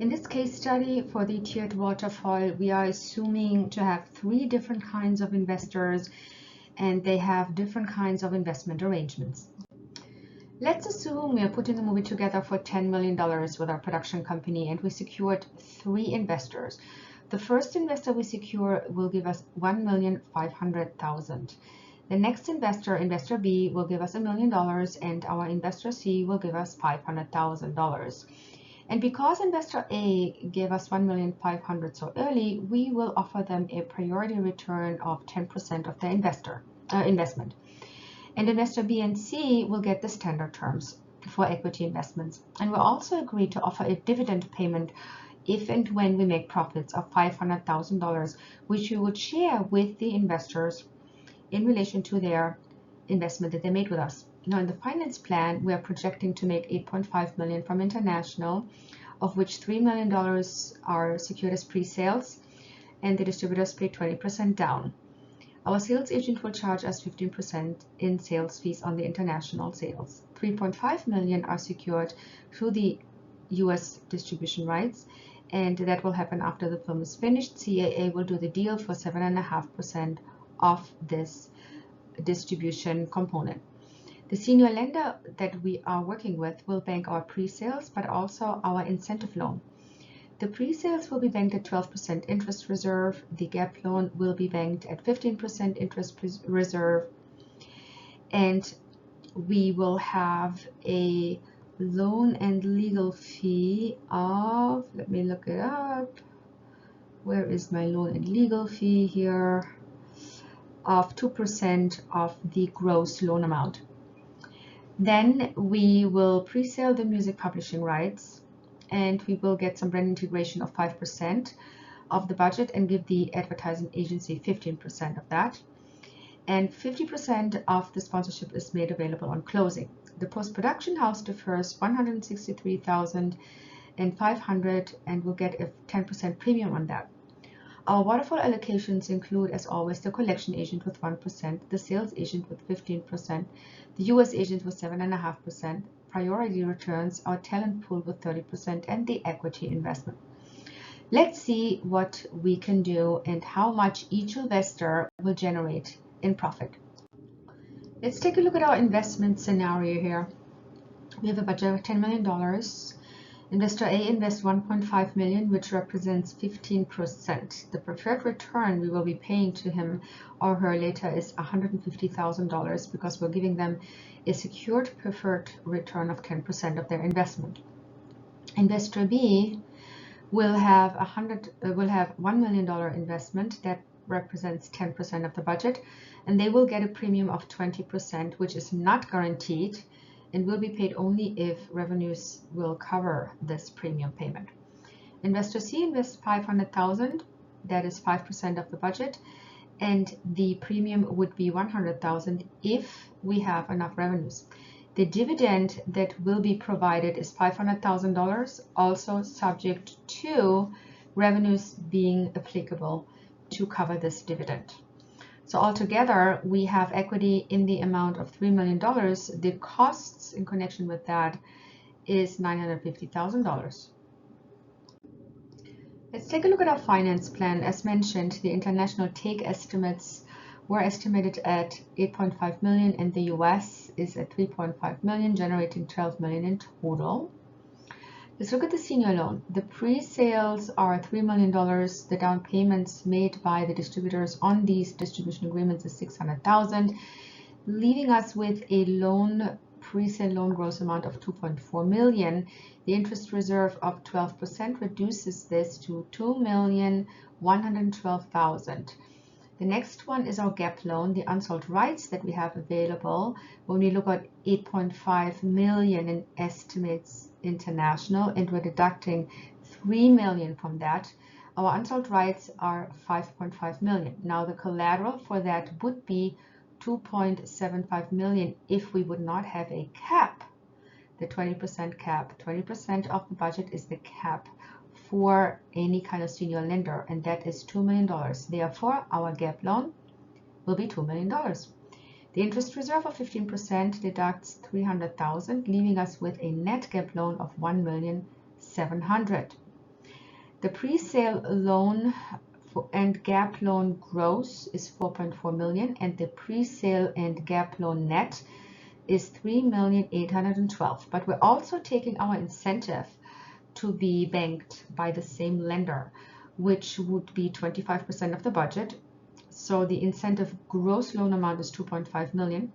In this case study for the tiered waterfall, we are assuming to have 3 different kinds of investors, and they have different kinds of investment arrangements. Let's assume we are putting the movie together for $10 million with our production company, and we secured 3 investors. The first investor we secure will give us $1,500,000. The next investor, investor B, will give us $1 million, and our investor C will give us $500,000. And because investor A gave us $1,500,000 so early, we will offer them a priority return of 10% of their investment. And investor B and C will get the standard terms for equity investments. And we'll also agree to offer a dividend payment if and when we make profits of $500,000, which we would share with the investors in relation to their investment that they made with us. Now, in the finance plan, we are projecting to make $8.5 million from international, of which $3 million are secured as pre-sales, and the distributors pay 20% down. Our sales agent will charge us 15% in sales fees on the international sales. $3.5 million are secured through the US distribution rights, and that will happen after the film is finished. CAA will do the deal for 7.5% of this distribution component. The senior lender that we are working with will bank our pre-sales, but also our incentive loan. The pre-sales will be banked at 12% interest reserve. The gap loan will be banked at 15% interest reserve. And we will have a loan and legal fee of, let me look it up. Where is my loan and legal fee here? Of 2% of the gross loan amount. Then we will pre-sale the music publishing rights, and we will get some brand integration of 5% of the budget and give the advertising agency 15% of that. And 50% of the sponsorship is made available on closing. The post-production house defers $163,500 and will get a 10% premium on that. Our waterfall allocations include, as always, the collection agent with 1%, the sales agent with 15%, the US agent with 7.5%, priority returns, our talent pool with 30%, and the equity investment. Let's see what we can do and how much each investor will generate in profit. Let's take a look at our investment scenario here. We have a budget of $10 million. Investor A invests $1.5 million, which represents 15%. The preferred return we will be paying to him or her later is $150,000 because we're giving them a secured preferred return of 10% of their investment. Investor B will have $1 million investment that represents 10% of the budget, and they will get a premium of 20%, which is not guaranteed and will be paid only if revenues will cover this premium payment. Investor C invests $500,000, that is 5% of the budget, and the premium would be $100,000 if we have enough revenues. The dividend that will be provided is $500,000, also subject to revenues being applicable to cover this dividend. So altogether, we have equity in the amount of $3 million. The costs in connection with that is $950,000. Let's take a look at our finance plan. As mentioned, the international take estimates were estimated at $8.5 million, and the US is at $3.5 million, generating $12 million in total. Let's look at the senior loan. The pre-sales are $3 million. The down payments made by the distributors on these distribution agreements is $600,000, leaving us with a pre-sale loan gross amount of $2.4 million. The interest reserve of 12% reduces this to $2,112,000. The next one is our gap loan, the unsold rights that we have available. When we look at $8.5 million in estimates international, and we're deducting $3 million from that, our unsold rights are $5.5 million. Now the collateral for that would be $2.75 million if we would not have a cap, the 20% cap. 20% of the budget is the cap for any kind of senior lender, and that is $2 million. Therefore, our gap loan will be $2 million. The interest reserve of 15% deducts $300,000, leaving us with a net gap loan of $1,700,000. The pre-sale loan and gap loan gross is 4.4 million, and the pre-sale and gap loan net is 3,812,000. But we're also taking our incentive to be banked by the same lender, which would be 25% of the budget. So the incentive gross loan amount is 2.5 million.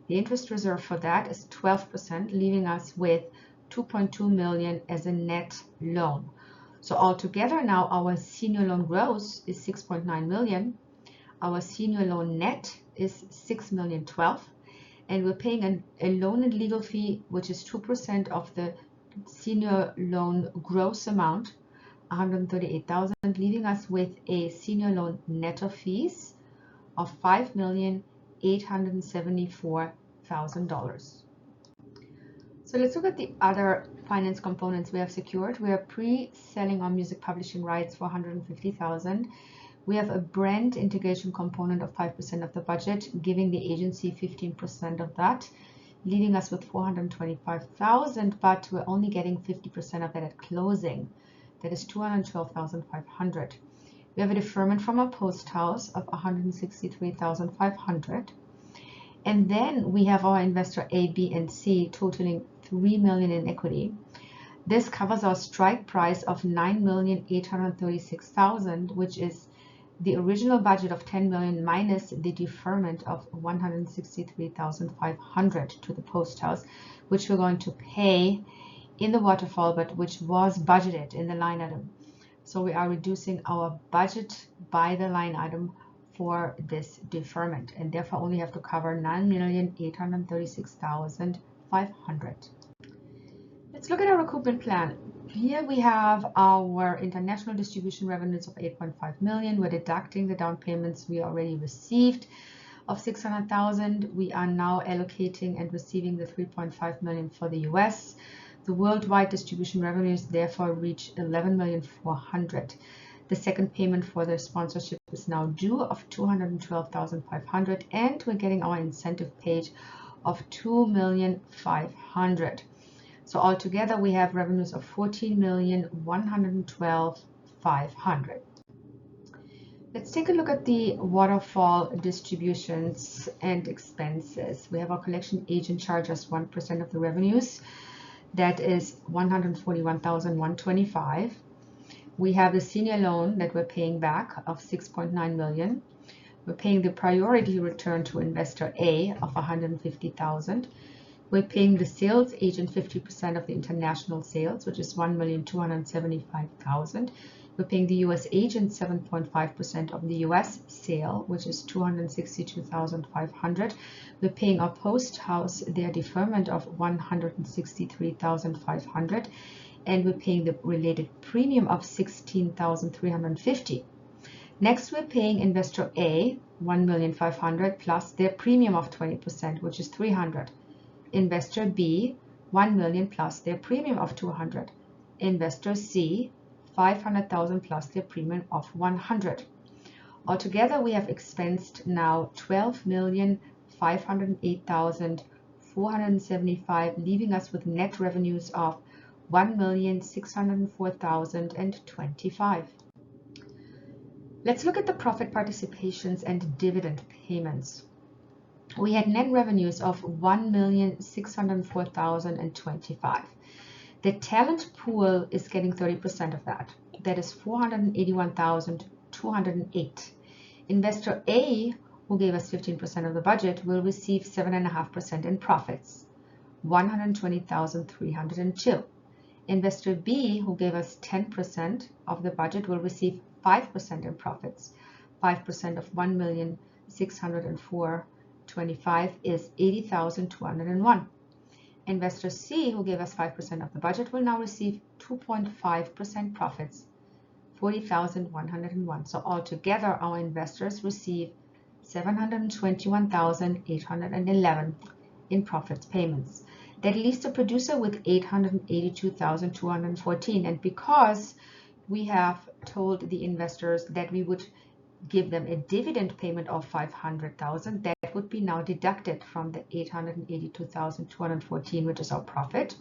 The interest reserve for that is 12%, leaving us with 2.2 million as a net loan. So altogether now our senior loan gross is 6.9 million. Our senior loan net is 6,012,000, and we're paying a loan and legal fee, which is 2% of the senior loan gross amount, 138,000, leaving us with a senior loan net of fees of $5,874,000. So let's look at the other finance components we have secured. We are pre-selling our music publishing rights for $150,000. We have a brand integration component of 5% of the budget, giving the agency 15% of that, leaving us with $425,000, but we're only getting 50% of it at closing. That is $212,500. We have a deferment from our post house of $163,500. And then we have our investor A, B, and C totaling $3 million in equity. This covers our strike price of $9,836,000, which is the original budget of $10 million minus the deferment of $163,500 to the post house, which we're going to pay in the waterfall, but which was budgeted in the line item. So we are reducing our budget by the line item for this deferment, and therefore only have to cover $9,836,500. Let's look at our recoupment plan. Here we have our international distribution revenues of 8.5 million. We're deducting the down payments we already received of 600,000. We are now allocating and receiving the 3.5 million for the US. The worldwide distribution revenues therefore reach 11,400,000. The second payment for the sponsorship is now due of 212,500, and we're getting our incentive page of 2,500,000. So altogether we have revenues of 14,112,500. Let's take a look at the waterfall distributions and expenses. We have our collection agent charge us 1% of the revenues. That is 141,125. We have the senior loan that we're paying back of 6.9 million. We're paying the priority return to investor A of 150,000. We're paying the sales agent 50% of the international sales, which is 1,275,000. We're paying the US agent 7.5% of the US sale, which is 262,500. We're paying our post house their deferment of 163,500, and we're paying the related premium of 16,350. Next, we're paying investor A 1,500,000 plus their premium of 20%, which is 300. Investor B 1 million plus their premium of 200. Investor C 500,000 plus their premium of 100. Altogether, we have expensed now 12,508,475, leaving us with net revenues of 1,604,025. Let's look at the profit participations and dividend payments. We had net revenues of 1,604,025. The talent pool is getting 30% of that. That is 481,208. Investor A, who gave us 15% of the budget, will receive 7.5% in profits, 120,302. Investor B, who gave us 10% of the budget, will receive 5% in profits. 5% of 1,604,25 is 80,201. Investor C, who gave us 5% of the budget, will now receive 2.5% profits, 40,101. So altogether, our investors receive 721,811 in profits payments. That leaves the producer with 882,214. And because we have told the investors that we would give them a dividend payment of 500,000, that would be now deducted from the 882,214, which is our profit.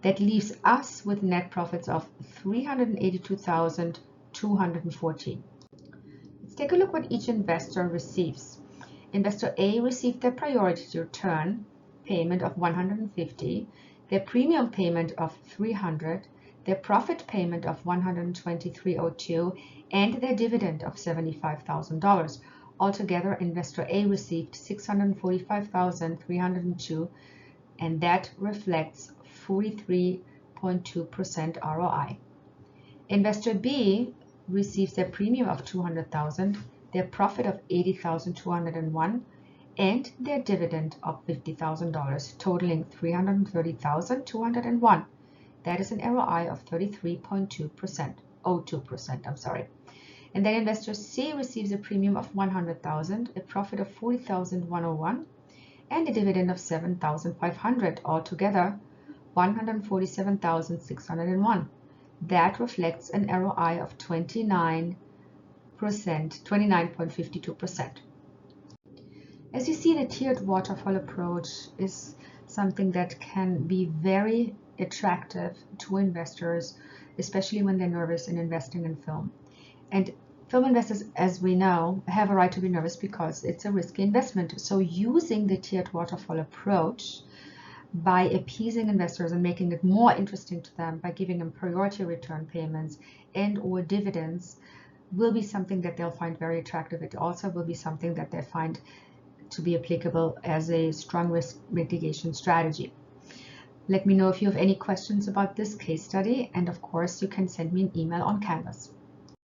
That leaves us with net profits of $382,214. Let's take a look what each investor receives. Investor A received their priority return payment of $150, their premium payment of $300, their profit payment of $123.02, and their dividend of $75,000. Altogether, Investor A received $645,302, and that reflects 43.2% ROI. Investor B receives their premium of $200,000, their profit of $80,201, and their dividend of $50,000, totaling $330,201. That is an ROI of 33.2%, 02%, I'm sorry. And then Investor C receives a premium of $100,000, a profit of $40,101, and a dividend of $7,500, altogether $147,601. That reflects an ROI of 29.52%. As you see, the tiered waterfall approach is something that can be very attractive to investors, especially when they're nervous in investing in film. And film investors, as we know, have a right to be nervous because it's a risky investment. So using the tiered waterfall approach by appeasing investors and making it more interesting to them by giving them priority return payments and or dividends will be something that they'll find very attractive. It also will be something that they find to be applicable as a strong risk mitigation strategy. Let me know if you have any questions about this case study, and of course you can send me an email on Canvas.